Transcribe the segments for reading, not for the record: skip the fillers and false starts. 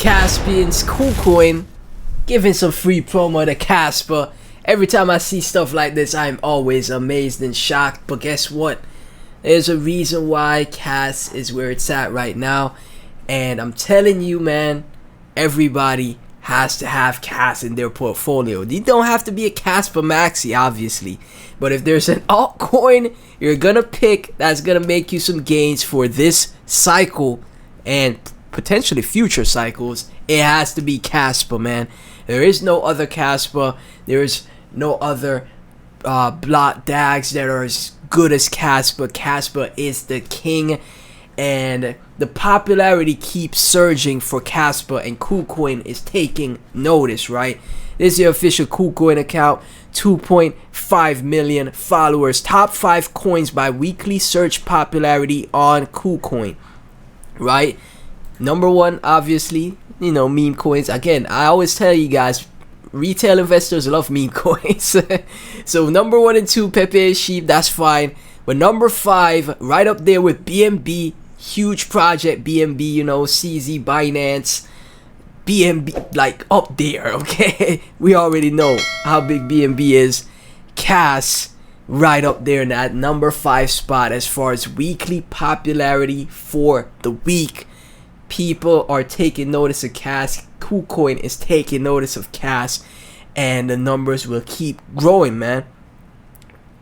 Caspian's Kucoin giving some free promo to Casper. Every time I see stuff like this, I'm always amazed and shocked. But guess what? There's a reason why Cas is where it's at right now. And I'm telling you, man, everybody has to have Cas in their portfolio. You don't have to be a Casper maxi, obviously. But if there's an altcoin you're gonna pick that's gonna make you some gains for this cycle and potentially future cycles, it has to be Casper, man. There is no other Casper. There is no other block DAGs that are as good as Casper. Casper is the king, and the popularity keeps surging for Casper, and Kucoin is taking notice, right? This is the official Kucoin account, 2.5 million followers, top 5 coins by weekly search popularity on Kucoin, right? Number one, obviously, you know, meme coins. Again, I always tell you guys, retail investors love meme coins. So number 1 and 2, Pepe is sheep, that's fine. But number 5, right up there with BNB, huge project, BNB, you know, CZ, Binance, BNB, like up there, okay? We already know how big BNB is. Cas, right up there in that number 5 spot as far as weekly popularity for the week. People are taking notice of Cas. Kucoin is taking notice of Cas, and the numbers will keep growing, man.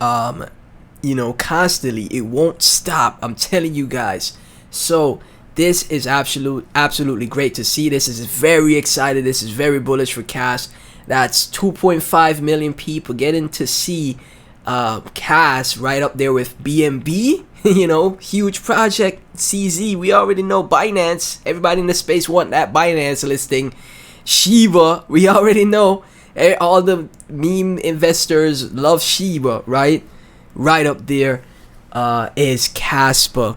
You know, constantly. It won't stop. I'm telling you guys. So this is absolutely great to see. This is very excited. This is very bullish for Cas. That's 2.5 million people getting to see Cas right up there with BNB. You know, huge project. CZ, we already know. Binance, everybody in the space want that Binance listing. Shiba, we already know. All the meme investors love Shiba, right? Right up there is Casper.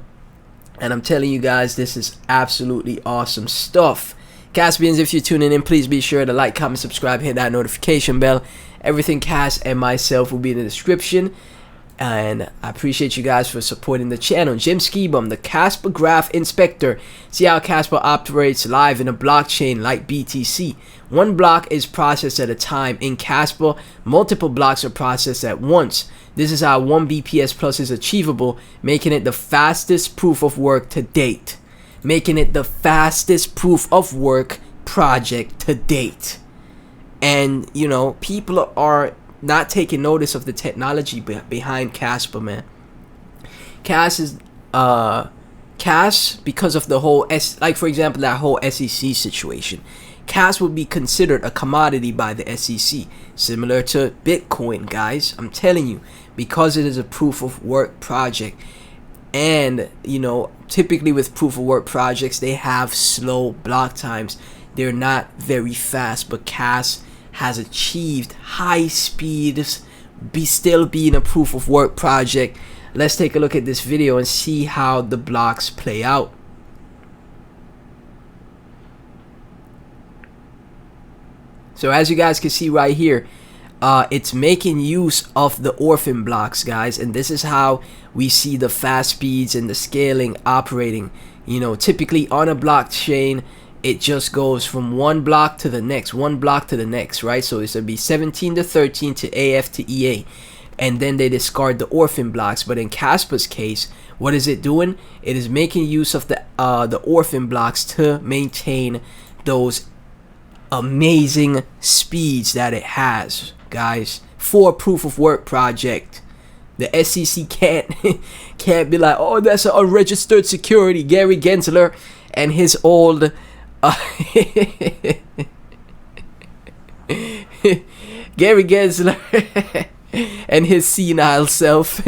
And I'm telling you guys, this is absolutely awesome stuff. Caspians, if you're tuning in, please be sure to like, comment, subscribe, hit that notification bell. Everything Cas and myself will be in the description. And I appreciate you guys for supporting the channel. Jim Skibum, the Casper Graph Inspector. See how Casper operates live in a blockchain like BTC. One block is processed at a time. In Casper, multiple blocks are processed at once. This is how 1 BPS plus is achievable, making it the fastest proof of work to date. Making it the fastest proof of work project to date. And, you know, people are not taking notice of the technology behind Casper, man. Cas is Cas, because of the whole like for example that whole SEC situation. Cas would be considered a commodity by the SEC, similar to Bitcoin, guys. I'm telling you, because it is a proof of work project. And, you know, typically with proof of work projects, they have slow block times. They're not very fast, but Cas has achieved high speeds, still being a proof of work project. Let's take a look at this video and see how the blocks play out. So as you guys can see right here, it's making use of the orphan blocks, guys, and this is how we see the fast speeds and the scaling operating. You know, typically on a blockchain, it just goes from one block to the next, right? So it's gonna be 17 to 13 to AF to EA, and then they discard the orphan blocks. But in Casper's case, what is it doing? It is making use of the orphan blocks to maintain those amazing speeds that it has, guys, for a proof of work project. The SEC can't be like, oh, that's an unregistered security. Gary Gensler and his old Gary Gensler and his senile self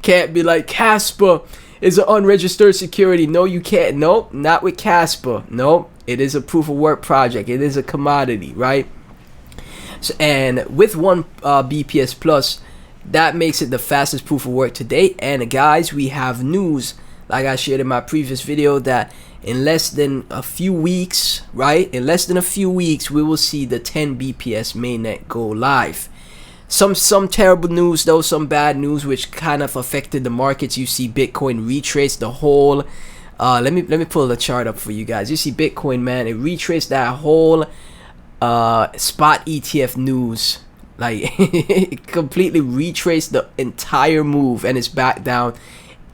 can't be like, Casper is an unregistered security. No, you can't. Nope, not with Casper. Nope, it is a proof of work project. It is a commodity, right? So, and with 1 BPS plus, that makes it the fastest proof of work to date. And guys, we have news, like I shared in my previous video, that in less than a few weeks, right? In less than a few weeks, we will see the 10 BPS mainnet go live. Some terrible news though, some bad news which kind of affected the markets. You see Bitcoin retrace the whole Let me pull the chart up for you guys. You see Bitcoin, man, it retraced that whole spot ETF news. Like it completely retraced the entire move, and it's back down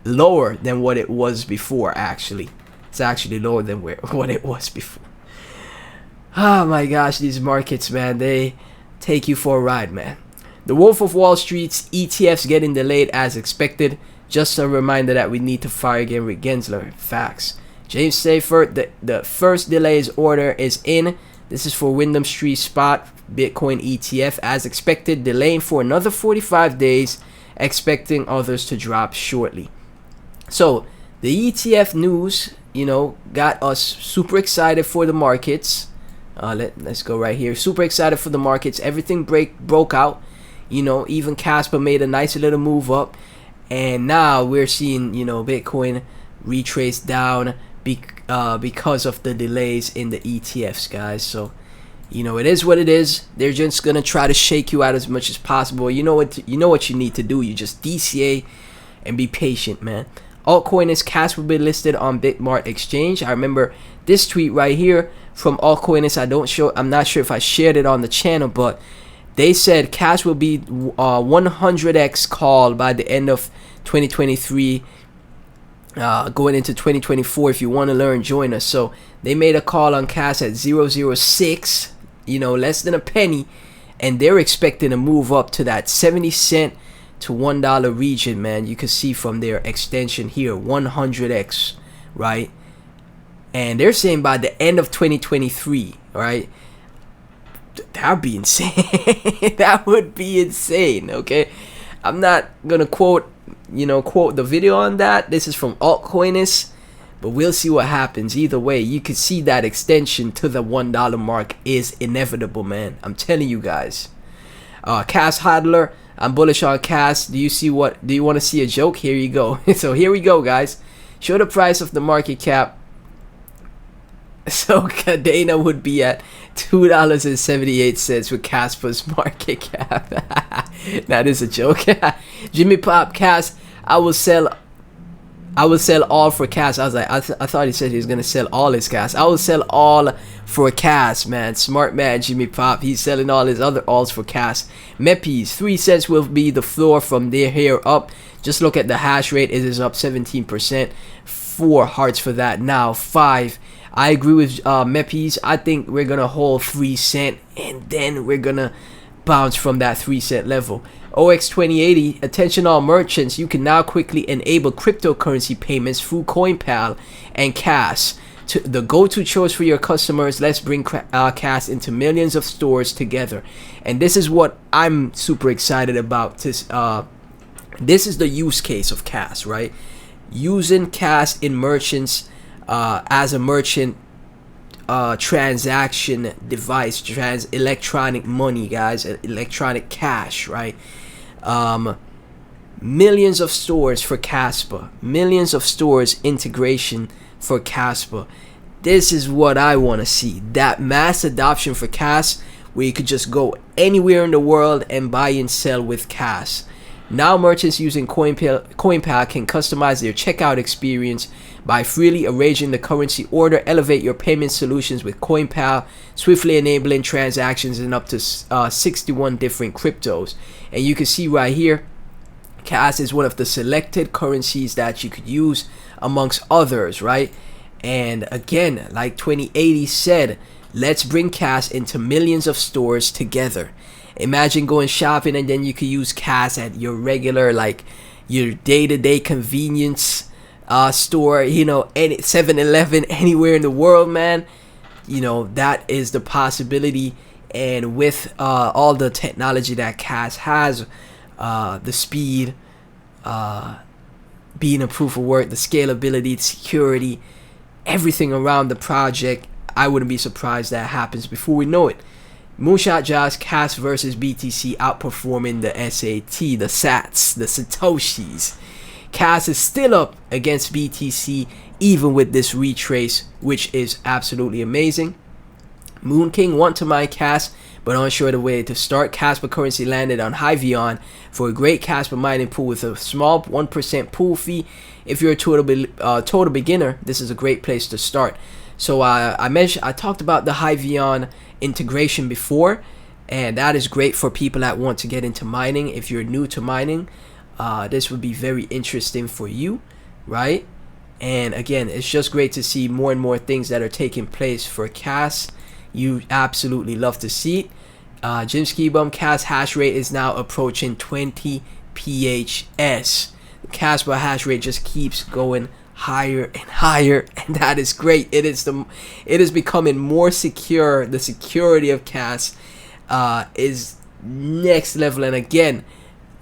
lower than what it was before. Actually, it's actually lower than what it was before. Oh my gosh, these markets, man, they take you for a ride, man. The Wolf of Wall Street's ETFs getting delayed as expected. Just a reminder that we need to fire again with Gensler. Facts. James Safer, the first delays order is in. This is for Wyndham Street Spot Bitcoin ETF as expected, delaying for another 45 days, expecting others to drop shortly. So the ETF news, got us super excited for the markets. Let's go right here. Super excited for the markets. Everything broke out. Even Kaspa made a nice little move up. And now we're seeing, Bitcoin retrace down because of the delays in the ETFs, guys. So, it is what it is. They're just gonna try to shake you out as much as possible. You know what you need to do. You just DCA and be patient, man. Altcoin is Casper will be listed on belmar exchange. I remember this tweet right here from altcoin. I'm not sure if I shared it on the channel, but they said cash will be 100x call by the end of 2023, going into 2024. If you want to learn, join us. So they made a call on cash at 0.006, less than a penny, and they're expecting to move up to that 70 cent to $1 region, man. You can see from their extension here, 100x, right? And they're saying by the end of 2023, right? That would be insane. That would be insane. Okay, I'm not gonna quote the video on that. This is from altcoins, but we'll see what happens. Either way, you can see that extension to the $1 mark is inevitable, man. I'm telling you guys. Cass Hodler, I'm bullish on Cass. Do you want to see a joke? Here you go. So here we go, guys. Show the price of the market cap. So Cadena would be at $2.78 with Casper's market cap. That is a joke. Jimmy Pop, Cass, I will sell all for Cass. I was like, I thought he said he was gonna sell all his Cass. I will sell all for Cass, man. Smart man, Jimmy Pop. He's selling all his other alls for Cass. Meppies, 3 cents will be the floor from there here up. Just look at the hash rate. It is up 17%. 4 hearts for that now. 5. I agree with Meppies. I think we're gonna hold 3 cent, and then we're gonna bounce from that 3 cent level. OX 2080, attention all merchants, you can now quickly enable cryptocurrency payments through CoinPal and Cash, the go-to choice for your customers. Let's bring Cash into millions of stores together. And this is what I'm super excited about. This is the use case of Cash, right? Using Cash in merchants as a merchant transaction device, electronic money, guys, electronic cash, right? Millions of stores for Casper, millions of stores integration for Casper. This is what I want to see, that mass adoption for Cash, where you could just go anywhere in the world and buy and sell with Cash. Now merchants using CoinPal can customize their checkout experience by freely arranging the currency order. Elevate your payment solutions with CoinPal, swiftly enabling transactions in up to 61 different cryptos. And you can see right here, Cash is one of the selected currencies that you could use amongst others, right? And again, like 2080 said, let's bring Cash into millions of stores together. Imagine going shopping and then you could use Cash at your regular, like your day-to-day convenience store, any 7-Eleven, anywhere in the world, man. That is the possibility. And with all the technology that Cash has, the speed, being a proof of work, the scalability, the security, everything around the project, I wouldn't be surprised that happens before we know it. Moonshot Josh, Cash versus BTC outperforming the SAT, the Sats, the Satoshis. Cash is still up against BTC even with this retrace, which is absolutely amazing. Moon King want to mine Cas, but unsure the way to start. Casper currency landed on Hyvion for a great Casper mining pool with a small 1% pool fee. If you're a total beginner, this is a great place to start. So I talked about the Hyvion integration before, and that is great for people that want to get into mining. If you're new to mining, this would be very interesting for you, right? And again, it's just great to see more and more things that are taking place for Cas. You absolutely love to see it. Jim Skibum, Cas hash rate is now approaching 20 PHS. The Casper hash rate just keeps going higher and higher, and that is great. It is becoming more secure. The security of Cas is next level. And again,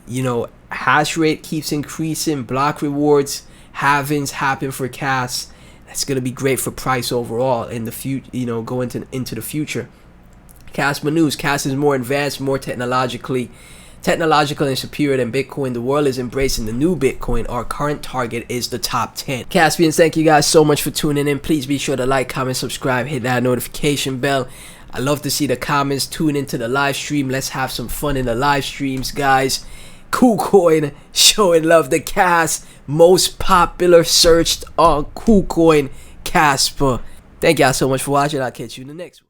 you know, hash rate keeps increasing. Block rewards halvings happen for Cas. That's gonna be great for price overall in the future. You know, going into the future. Casper news: Cas is more advanced, more technological and superior than Bitcoin. The world is embracing the new Bitcoin. Our current target is the top 10. Caspians, thank you guys so much for tuning in. Please be sure to like, comment, subscribe, hit that notification bell. I love to see the comments. Tune into the live stream. Let's have some fun in the live streams, guys. Kucoin showing love to Cas. Most popular searched on Kucoin, Casper. Thank y'all so much for watching. I'll catch you in the next one.